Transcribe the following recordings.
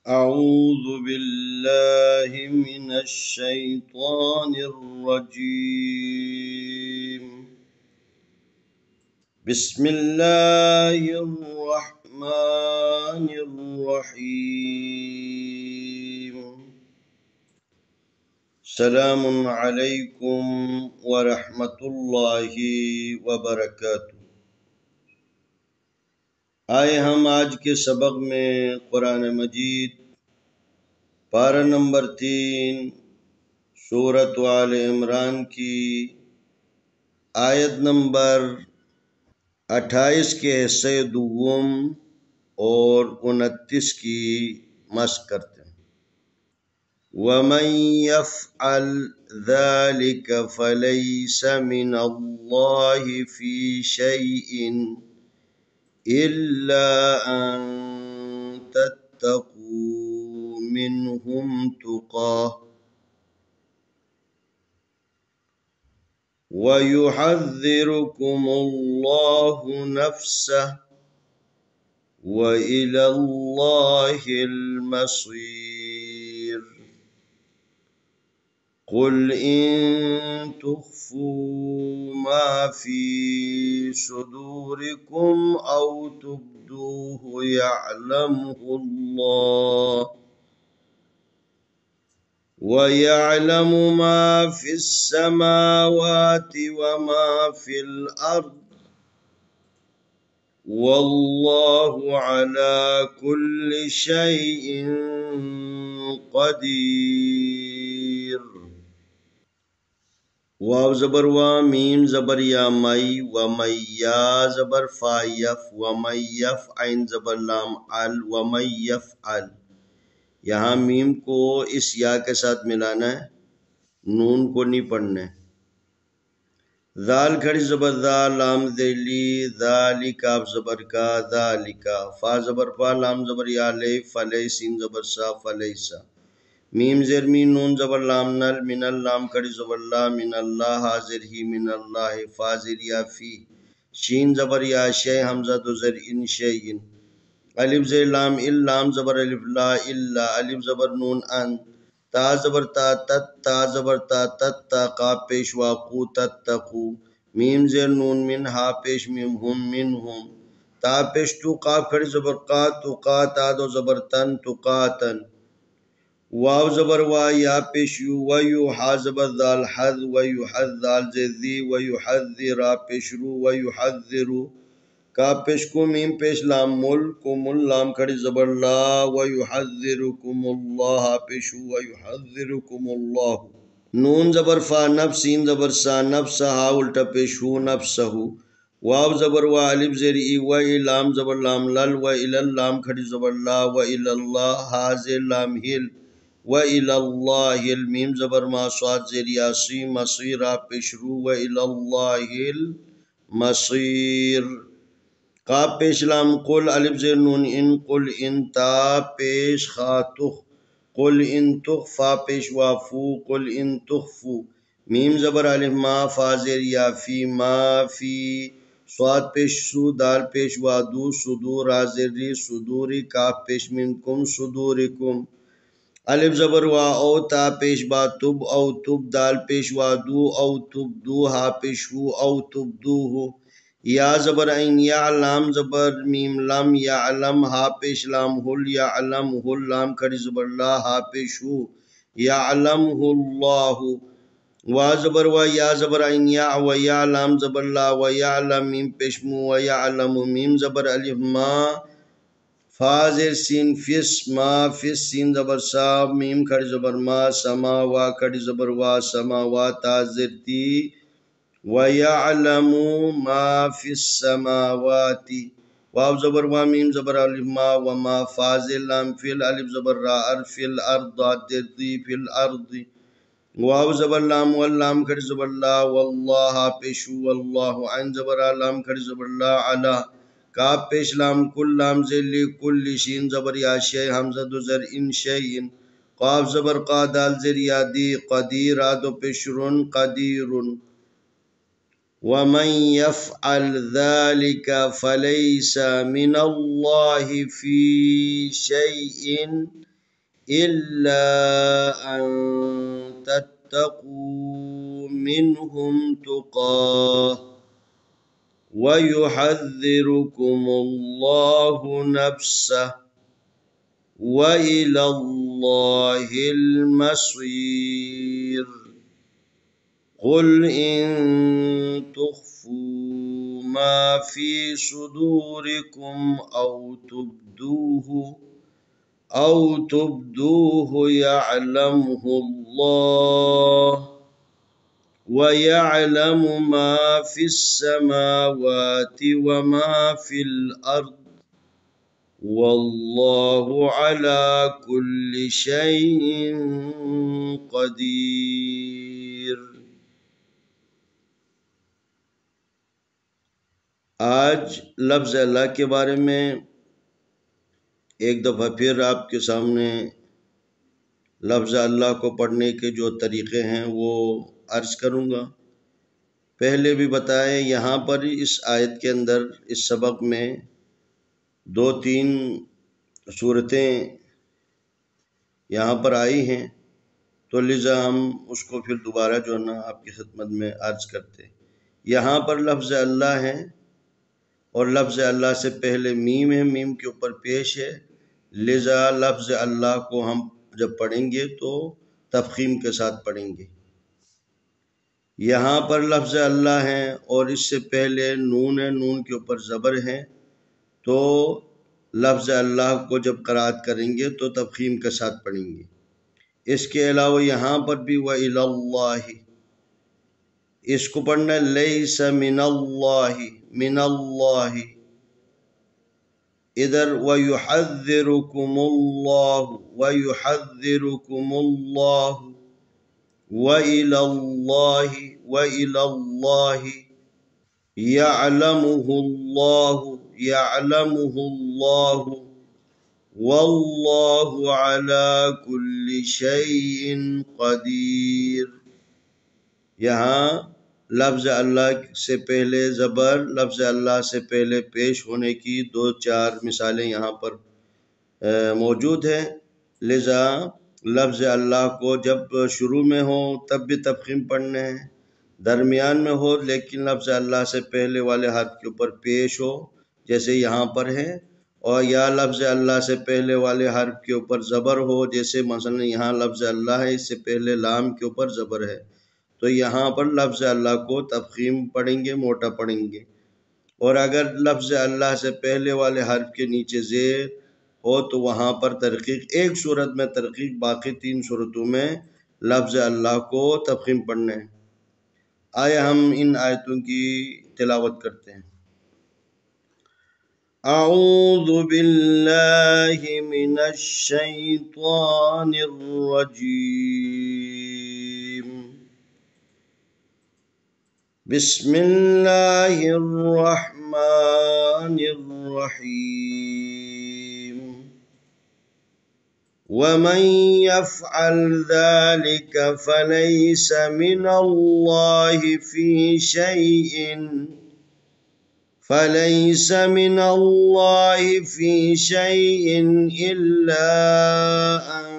أعوذ بالله من الشيطان الرجيم. بسم الله الرحمن الرحيم. سلام عليكم ورحمة الله وبركاته. آئے ہم آج کے سبق میں قرآن مجید پارہ نمبر 3 سورۃ آل عمران کی آیت نمبر 28 کے حصے دوم اور 29 کی مشق کرتے ہیں۔ وَمَن يَفْعَلْ ذَلِكَ فَلَيْسَ مِنَ اللَّهِ فِي شَيْءٍ إِلَّا أَن تَتَّقُوا مِنْهُمْ تُقَاةً وَيُحَذِّرُكُمُ اللَّهُ نَفْسَهُ وَإِلَى اللَّهِ الْمَصِيرُ. قُلْ إِن تُخْفُوا مَا فِي صُدُورِكُمْ أَوْ تُبْدُوهُ يَعْلَمْهُ اللَّهُ وَيَعْلَمُ مَا فِي السَّمَاوَاتِ وَمَا فِي الْأَرْضِ وَاللَّهُ عَلَى كُلِّ شَيْءٍ قَدِيرٌ. واو زبر وا، میم زبر یا مئی، وَمَن یا زبر فا یف، وَمَن یف عین زبر لام ال، وَمَن یفعل. یہاں میم کو اس یا کے ساتھ ملانا ہے، نون کو نہیں پڑھنا ہے. ذال کھڑی زبر ذا، لام ذیلی، ذالی کاف زبر کا، ذالکا. فا زبر فا، لام زبر یا لے، فلے سین زبر سا، فلیسا. میم زیر می، نون زبر لام نل، من اللام کھڑی زبر لا، من اللہ حاضر ہی، من اللہ. فا زیر یا فی، شین زبر یا شے، حمزہ دو زر ان شیئن. الف زیر لام ال، لام زبر الف لا، الا. الف زبر نون ان. تا زبر تا تت، تا زبر تا تت تا، قاف پیش وا قو تتقو. میم زیر نون من، ہا پیش میم ہم من ہم. تا پیش تو، قاف کھڑی زبر قا، تو قا. تا دو زبر تن، تو قاتن. واو زبر وا، یا پیش یو، ویو. ہا زبر ذال حذ، ویو حذ. ذال زیر ذی، ویو حذ. را پیش رو، ویو حذرو. کاف پیش کو، میم پیش لام مل، کمل. لام کھڑی زبر لا، وَيُحَذِّرُكُمُ اللَّهُ. پیشو، وَيُحَذِّرُكُمُ اللَّهُ. نون زبر فا، نفس سین زبر سا، نفس. ہا الٹا پیش ہو، نفسہ. واو زبر وا، الف زیر ای، وَإِ. لام زبر لام لل، وَإِلَى. لام کھڑی زبر لا، وَإِلَى اللَّهِ. ہا زیر لام ہل، وَإِلَى اللَّهِ. میم زبر ما، صاد زیر یاسی، مصیر. پیش رو، وَإِلَى اللَّهِ الْمَصِيرُ. قاف پیش لام قل، الف زیر نون ان، قل ان. تا پیش خا تخ، قل ان تخ. فا پیش وافو، قل ان تخفو. میم زبر الف ما، فا زیر یا فی، ما فی. صاد پیش سو، دال پیش وادو، صدور. را زیر ری، صدوری. کاف پیش میم کم، صدورکم. الف زبر وا او، تا پیش با تب، او تب. دال پیش وادو، او تبدو. ہا پیش ہو، او تبدوہو. یا زبر عین یا، لام زبر میم لم، یعلم. ہا پیش لام ہل، یعلم ہل. لام کھڑی زبر لا، ہا پیش ہو، یعلمہ اللہ. وا زبر وا، یا زبر عین یا، و یا. لام زبر لا، و یعلم. میم پیش مو، و یعلم. میم زبر الف ما، فا زیر سین فس، ما فس. سین زبر سا، میم کھڑی زبر ما، سما. وا کھڑی زبر وا، سما وا. تا زیر تی، وَيَعْلَمُ مَا فِي السَّمَاوَاتِ. واو زبر وا، میم زبر الف ما، وما. فا زیر لام فل، الف زبر را ار، فی الارض. ضاد دی، فی الارض. واو زبر لام وال، لام کھڑی زبر لا، واللہ. پیشو، واللہ. عین زبر آ، لام کھڑی زبر لا، علا. کاف پیش لام کل، لام زیر لی، کل. شین زبر یا شے، حمزہ دو زر ان شیئن. قاف زبر قا، دال زیر یا دی، قدیر. آدو پیش رن، قدیرن. وَمَن يَفْعَلْ ذَلِكَ فَلَيْسَ مِنَ اللَّهِ فِي شَيْءٍ إلا أن تتقوا منهم تقاه ويحذركم الله نفسه وإلى الله المصير قل إن تخفوا ما في صدوركم أو تبدوه يعلمه الله ويعلم ما في السماوات وما في الأرض والله على كل شيء قدیر۔ آج لفظ اللہ کے بارے میں ایک دفعہ پھر آپ کے سامنے لفظ اللہ کو پڑھنے کے جو طریقے ہیں وہ عرض کروں گا۔ پہلے بھی بتائے یہاں پر اس آیت کے اندر اس سبق میں 2-3 صورتیں یہاں پر آئی ہیں، تو لذا ہم اس کو پھر دوبارہ جو ہے نا آپ کی خدمت میں عرض کرتے۔ یہاں پر لفظ اللہ ہے اور لفظ اللہ سے پہلے میم ہے، میم کے اوپر پیش ہے، لذا لفظ اللہ کو ہم جب پڑھیں گے تو تفخیم کے ساتھ پڑھیں گے۔ یہاں پر لفظ اللہ ہے اور اس سے پہلے نون ہے، نون کے اوپر زبر ہے، تو لفظ اللہ کو جب قرأت کریں گے تو تفخیم کے ساتھ پڑھیں گے۔ اس کے علاوہ یہاں پر بھی وَإِلَى اللَّهِ، اس کو پڑھنا ہے لَيْسَ مِنَ اللَّهِ، مِنَ اللَّهِ، ادھر وَيُحَذِّرُكُمُ اللَّهُ، وَيُحَذِّرُكُمُ اللَّهُ، وَإِلَى اللَّهِ، وَإِلَى اللَّهِ، يَعْلَمُهُ اللَّهُ، يَعْلَمُهُ اللَّهُ، واللہ علی کل شیء قدیر۔ یہاں لفظ اللہ سے پہلے زبر، لفظ اللہ سے پہلے پیش ہونے کی 2-4 مثالیں یہاں پر موجود ہیں، لذا لفظ اللہ کو جب شروع میں ہو تب بھی تفخیم پڑھنے ہیں، درمیان میں ہو لیکن لفظ اللہ سے پہلے والے حرف کے اوپر پیش ہو جیسے یہاں پر ہے، اور یا لفظ اللہ سے پہلے والے حرف کے اوپر زبر ہو جیسے مثلا یہاں لفظ اللہ ہے، اس سے پہلے لام کے اوپر زبر ہے، تو یہاں پر لفظ اللہ کو تفخیم پڑھیں گے، موٹا پڑھیں گے۔ اور اگر لفظ اللہ سے پہلے والے حرف کے نیچے زیر ہو تو وہاں پر ترقیق، ایک صورت میں ترقیق، باقی 3 صورتوں میں لفظ اللہ کو تفخیم پڑھنا ہے۔ آئے ہم ان آیتوں کی تلاوت کرتے ہیں۔ اعوذ باللہ من الشیطان الرجیم، بسم اللہ الرحمن الرحیم، ومن يفعل ذلك فليس من الله في شيء إلا أن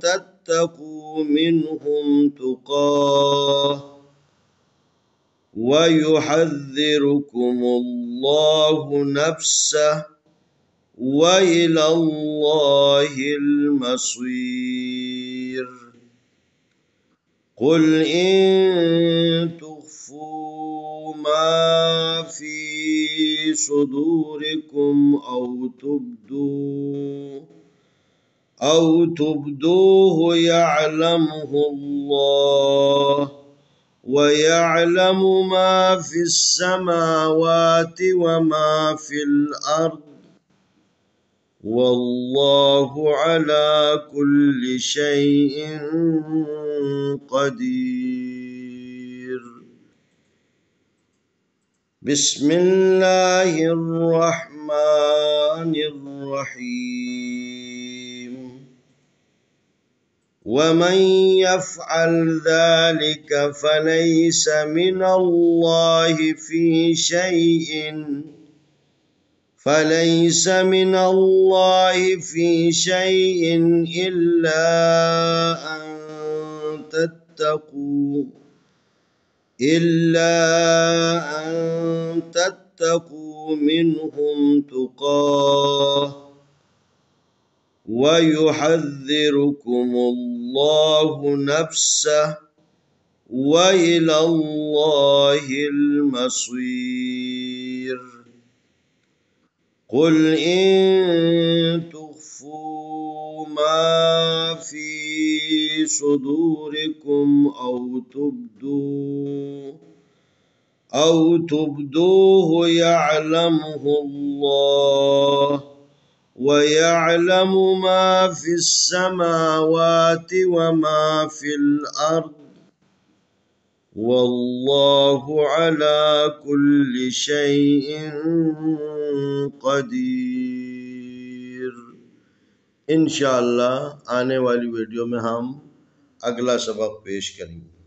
تتقوا منهم تقاه ويحذركم الله نفسه وإلى الله المصير قل إن تخفوا ما في صدوركم أو تبدوه يعلمه الله ويعلم ما في السماوات وما في الأرض والله على كل شيء قدیر۔ بسم اللہ الرحمن الرحیم، ومن يفعل ذلك فليس من الله في شيء فليس من الله في شيء إلا أن تتقوا منهم تقاه ويحذركم الله نفسه وإلى الله المصير. قل إن تخفوا ما في صدوركم أو تبدوه يعلمه الله ويعلم ما في السماوات وما في الأرض والله على كل شيء قدیر۔ انشاءاللہ آنے والی ویڈیو میں ہم اگلا سبق پیش کریں گے۔